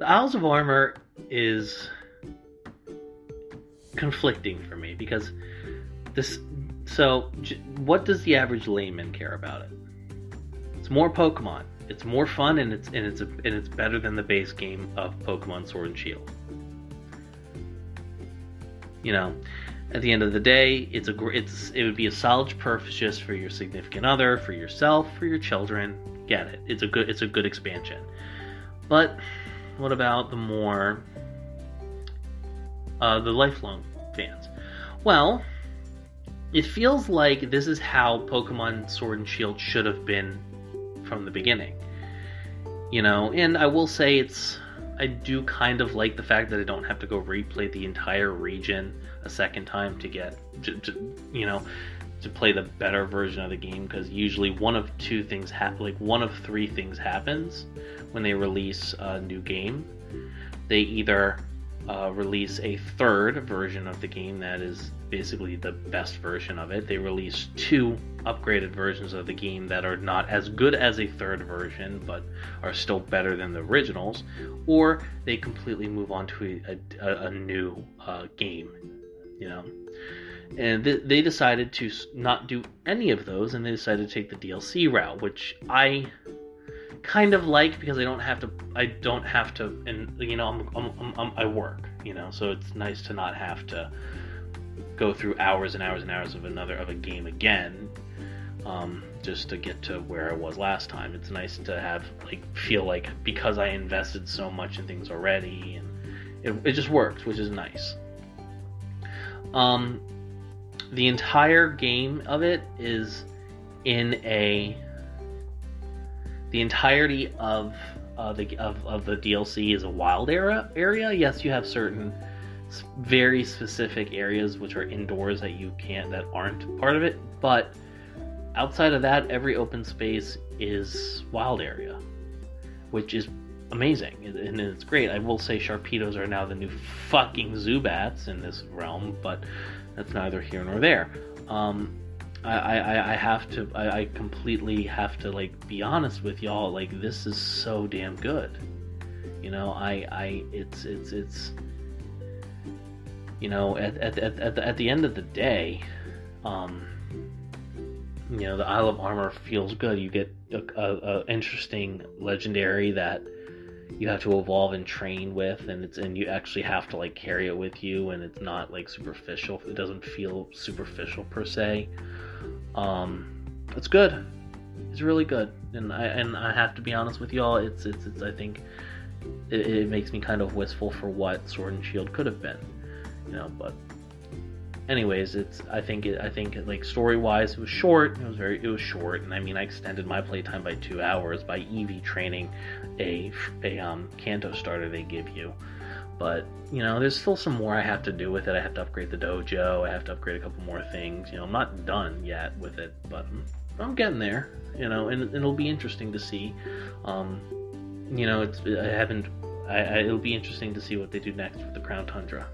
The Isles of Armor is conflicting for me because this. So, what does the average layman care about it? It's more Pokemon. It's more fun, and it's better than the base game of Pokemon Sword and Shield. You know, at the end of the day, it would be a solid purchase for your significant other, for yourself, for your children. Get it? It's a good expansion. But what about the more the lifelong fans? Well, it feels like this is how Pokemon Sword and Shield should have been from the beginning. You know, and I will say I do kind of like the fact that I don't have to go replay the entire region a second time to get, to play the better version of the game, because usually one of three things happens when they release a new game. They either release a third version of the game that is basically the best version of it. They release 2 upgraded versions of the game that are not as good as a third version, but are still better than the originals, or they completely move on to a new game, you know. And they decided to not do any of those, and they decided to take the DLC route, which I kind of like, because I don't have to, and you know, I work, you know, so it's nice to not have to go through hours and hours and hours of a game again, just to get to where I was last time. It's nice to feel like, because I invested so much in things already, and it just works, which is nice. The entire game of it is in the entirety of the DLC is a wild area. Yes, you have certain very specific areas which are indoors that aren't part of it, but outside of that, every open space is wild area, which is amazing, and it's great. I will say Sharpedos are now the new fucking Zubats in this realm, but that's neither here nor there. I completely have to be honest with y'all. This is so damn good. You know, it's you know, at the end of the day, you know, the Isle of Armor feels good. You get a interesting legendary that you have to evolve and train with, and you actually have to carry it with you, and it's not superficial. It doesn't feel superficial per se. It's good. It's really good, and I have to be honest with y'all. It's I think it makes me kind of wistful for what Sword and Shield could have been, you know. But anyways, I think story wise, it was short. It was short, and I mean, I extended my playtime by 2 hours by EV training a Kanto starter they give you. But you know, there's still some more I have to do with it. I have to upgrade the dojo. I have to upgrade a couple more things. You know, I'm not done yet with it, but I'm getting there. You know, and it'll be interesting to see. You know, it'll be interesting to see what they do next with the Crown Tundra.